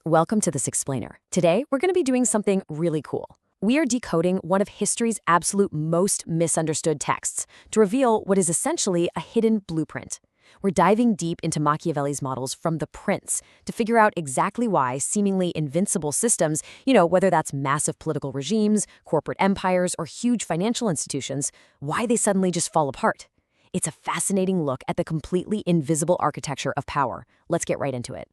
Welcome to this explainer. Today, we're going to be doing something really cool. We are decoding one of history's absolute most misunderstood texts to reveal what is essentially a hidden blueprint. We're diving deep into Machiavelli's models from The Prince to figure out exactly why seemingly invincible systems, whether that's massive political regimes, corporate empires, or huge financial institutions, why they suddenly just fall apart. It's a fascinating look at the completely invisible architecture of power. Let's get right into it.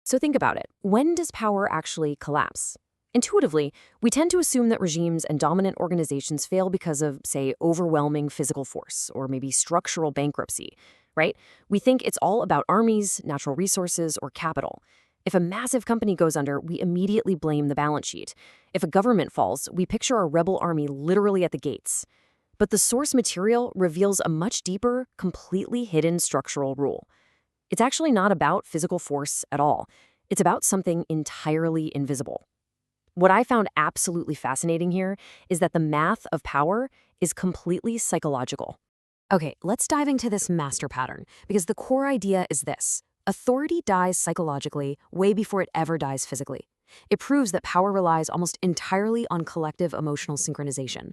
So think about it. When does power actually collapse? Intuitively, we tend to assume that regimes and dominant organizations fail because of, say, overwhelming physical force or maybe structural bankruptcy, right? We think it's all about armies, natural resources, or capital. If a massive company goes under, we immediately blame the balance sheet. If a government falls, we picture a rebel army literally at the gates. But the source material reveals a much deeper, completely hidden structural rule. It's actually not about physical force at all. It's about something entirely invisible. What I found absolutely fascinating here is that the math of power is completely psychological. Okay, let's dive into this master pattern, because the core idea is this. Authority dies psychologically way before it ever dies physically. It proves that power relies almost entirely on collective emotional synchronization.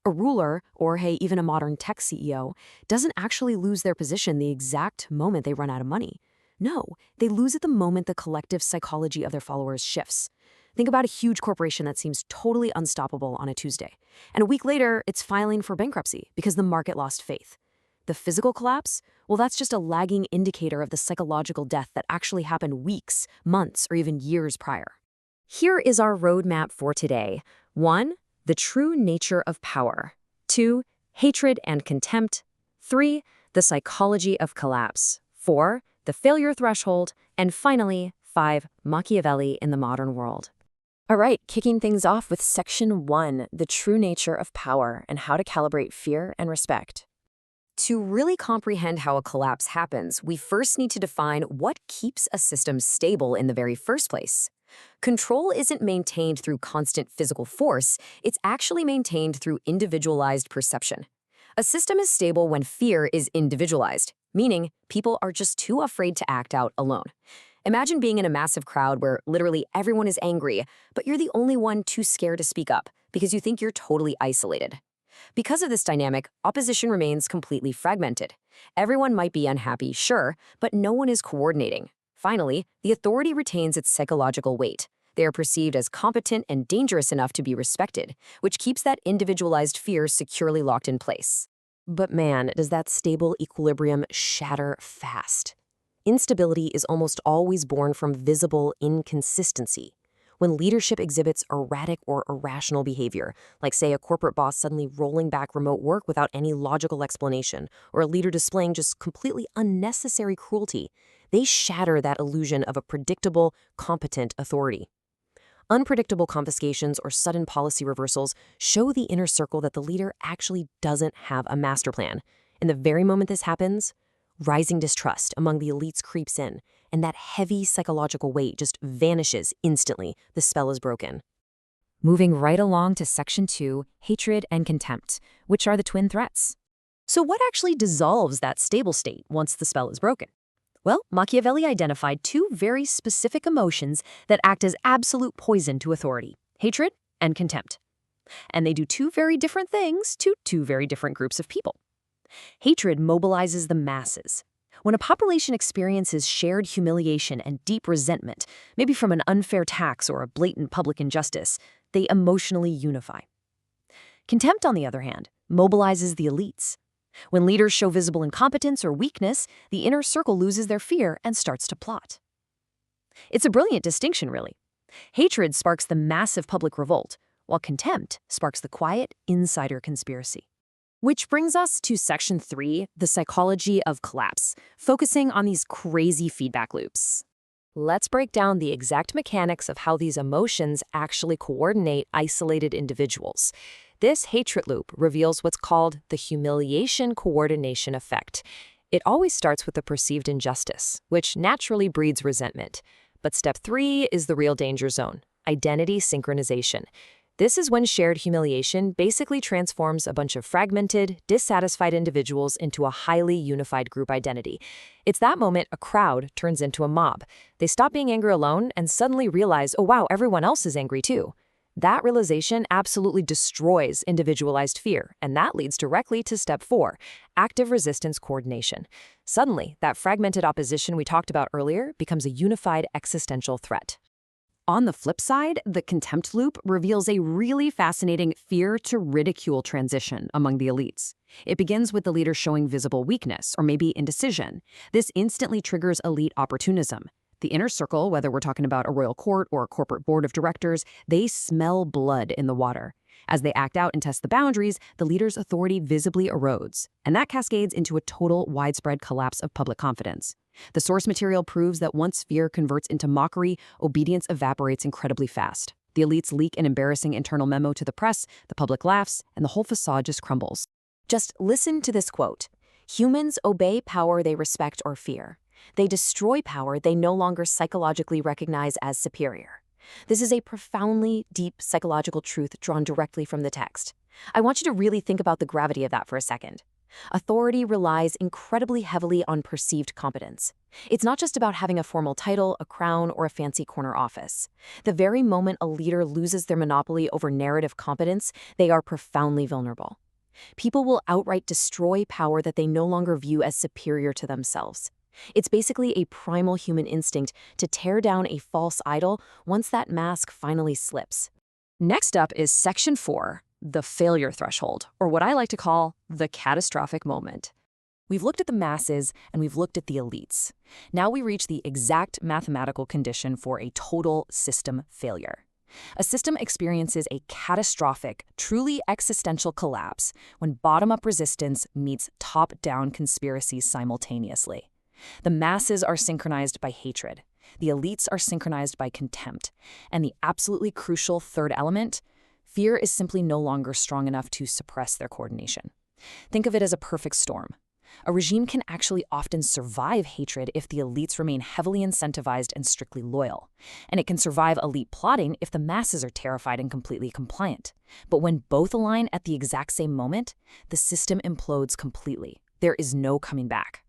A ruler, or hey, even a modern tech CEO, doesn't actually lose their position the exact moment they run out of money. No, they lose it the moment the collective psychology of their followers shifts. Think about a huge corporation that seems totally unstoppable on a Tuesday, and a week later, it's filing for bankruptcy because the market lost faith. The physical collapse? Well, that's just a lagging indicator of the psychological death that actually happened weeks, months, or even years prior. Here is our roadmap for today. 1. The true nature of power. 2. Hatred and contempt. 3. The psychology of collapse. 4. The failure threshold. And finally, 5. Machiavelli in the modern world. All right, kicking things off with Section 1, the true nature of power and how to calibrate fear and respect. To really comprehend how a collapse happens, we first need to define what keeps a system stable in the very first place. Control isn't maintained through constant physical force, it's actually maintained through individualized perception. A system is stable when fear is individualized, meaning people are just too afraid to act out alone. Imagine being in a massive crowd where literally everyone is angry, but you're the only one too scared to speak up because you think you're totally isolated. Because of this dynamic, opposition remains completely fragmented. Everyone might be unhappy, sure, but no one is coordinating. Finally, the authority retains its psychological weight. They are perceived as competent and dangerous enough to be respected, which keeps that individualized fear securely locked in place. But man, does that stable equilibrium shatter fast. Instability is almost always born from visible inconsistency. When leadership exhibits erratic or irrational behavior, like say a corporate boss suddenly rolling back remote work without any logical explanation, or a leader displaying just completely unnecessary cruelty, they shatter that illusion of a predictable, competent authority. Unpredictable confiscations or sudden policy reversals show the inner circle that the leader actually doesn't have a master plan. And the very moment this happens, rising distrust among the elites creeps in, and that heavy psychological weight just vanishes instantly. The spell is broken. Moving right along to Section 2, hatred and contempt, which are the twin threats. So what actually dissolves that stable state once the spell is broken? Well, Machiavelli identified two very specific emotions that act as absolute poison to authority: hatred and contempt. And they do two very different things to two very different groups of people. Hatred mobilizes the masses. When a population experiences shared humiliation and deep resentment, maybe from an unfair tax or a blatant public injustice, they emotionally unify. Contempt, on the other hand, mobilizes the elites. When leaders show visible incompetence or weakness, the inner circle loses their fear and starts to plot. It's a brilliant distinction, really. Hatred sparks the massive public revolt, while contempt sparks the quiet insider conspiracy. Which brings us to Section 3, the psychology of collapse, focusing on these crazy feedback loops. Let's break down the exact mechanics of how these emotions actually coordinate isolated individuals. This hatred loop reveals what's called the humiliation coordination effect. It always starts with a perceived injustice, which naturally breeds resentment. But step 3 is the real danger zone: identity synchronization. This is when shared humiliation basically transforms a bunch of fragmented, dissatisfied individuals into a highly unified group identity. It's that moment a crowd turns into a mob. They stop being angry alone and suddenly realize, oh wow, everyone else is angry too. That realization absolutely destroys individualized fear, and that leads directly to step 4, active resistance coordination. Suddenly, that fragmented opposition we talked about earlier becomes a unified existential threat. On the flip side, the contempt loop reveals a really fascinating fear to ridicule transition among the elites. It begins with the leader showing visible weakness or maybe indecision. This instantly triggers elite opportunism. The inner circle, whether we're talking about a royal court or a corporate board of directors, they smell blood in the water. As they act out and test the boundaries, the leader's authority visibly erodes, and that cascades into a total widespread collapse of public confidence. The source material proves that once fear converts into mockery, obedience evaporates incredibly fast. The elites leak an embarrassing internal memo to the press, the public laughs, and the whole facade just crumbles. Just listen to this quote. Humans obey power they respect or fear. They destroy power they no longer psychologically recognize as superior. This is a profoundly deep psychological truth drawn directly from the text. I want you to really think about the gravity of that for a second. Authority relies incredibly heavily on perceived competence. It's not just about having a formal title, a crown, or a fancy corner office. The very moment a leader loses their monopoly over narrative competence, they are profoundly vulnerable. People will outright destroy power that they no longer view as superior to themselves. It's basically a primal human instinct to tear down a false idol once that mask finally slips. Next up is Section 4, the failure threshold, or what I like to call the catastrophic moment. We've looked at the masses and we've looked at the elites. Now we reach the exact mathematical condition for a total system failure. A system experiences a catastrophic, truly existential collapse when bottom-up resistance meets top-down conspiracies simultaneously. The masses are synchronized by hatred. The elites are synchronized by contempt. And the absolutely crucial third element, fear is simply no longer strong enough to suppress their coordination. Think of it as a perfect storm. A regime can actually often survive hatred if the elites remain heavily incentivized and strictly loyal. And it can survive elite plotting if the masses are terrified and completely compliant. But when both align at the exact same moment, the system implodes completely. There is no coming back.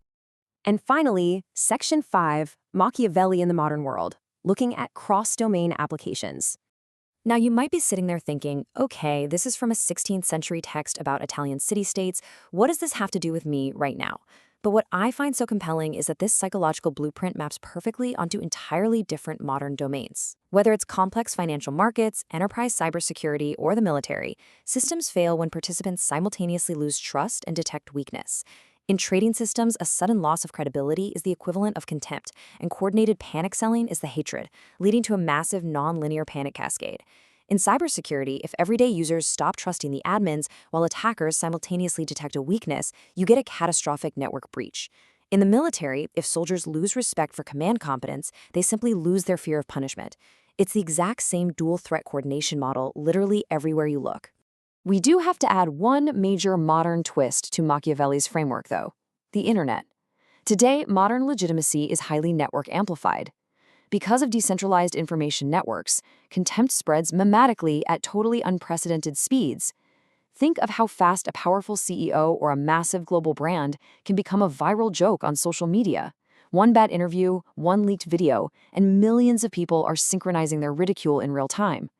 And finally, Section 5, Machiavelli in the Modern World, looking at cross-domain applications. Now, you might be sitting there thinking, okay, this is from a 16th century text about Italian city-states. What does this have to do with me right now? But what I find so compelling is that this psychological blueprint maps perfectly onto entirely different modern domains. Whether it's complex financial markets, enterprise cybersecurity, or the military, systems fail when participants simultaneously lose trust and detect weakness. In trading systems, a sudden loss of credibility is the equivalent of contempt, and coordinated panic selling is the hatred, leading to a massive non-linear panic cascade. In cybersecurity, if everyday users stop trusting the admins while attackers simultaneously detect a weakness, you get a catastrophic network breach. In the military, if soldiers lose respect for command competence, they simply lose their fear of punishment. It's the exact same dual threat coordination model literally everywhere you look. We do have to add one major modern twist to Machiavelli's framework, though: the internet. Today, modern legitimacy is highly network amplified. Because of decentralized information networks, contempt spreads memetically at totally unprecedented speeds. Think of how fast a powerful CEO or a massive global brand can become a viral joke on social media. One bad interview, one leaked video, and millions of people are synchronizing their ridicule in real time.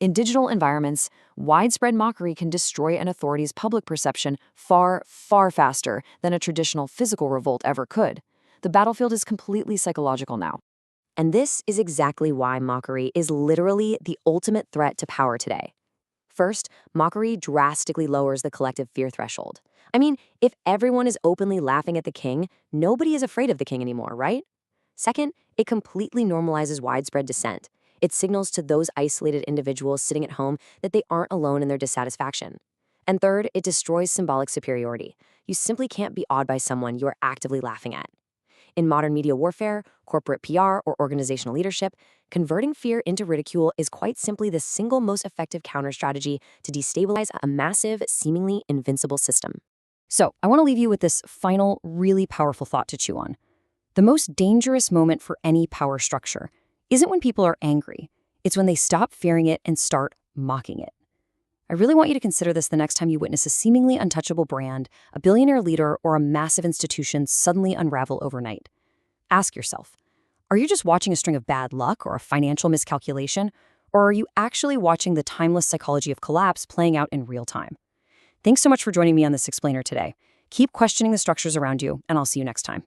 In digital environments, widespread mockery can destroy an authority's public perception far, far faster than a traditional physical revolt ever could. The battlefield is completely psychological now. And this is exactly why mockery is literally the ultimate threat to power today. First, mockery drastically lowers the collective fear threshold. I mean, if everyone is openly laughing at the king, nobody is afraid of the king anymore, right? Second, it completely normalizes widespread dissent. It signals to those isolated individuals sitting at home that they aren't alone in their dissatisfaction. And third, it destroys symbolic superiority. You simply can't be awed by someone you are actively laughing at. In modern media warfare, corporate PR, or organizational leadership, converting fear into ridicule is quite simply the single most effective counter-strategy to destabilize a massive, seemingly invincible system. So, I want to leave you with this final, really powerful thought to chew on. The most dangerous moment for any power structure isn't when people are angry. It's when they stop fearing it and start mocking it. I really want you to consider this the next time you witness a seemingly untouchable brand, a billionaire leader, or a massive institution suddenly unravel overnight. Ask yourself, are you just watching a string of bad luck or a financial miscalculation, or are you actually watching the timeless psychology of collapse playing out in real time? Thanks so much for joining me on this explainer today. Keep questioning the structures around you, and I'll see you next time.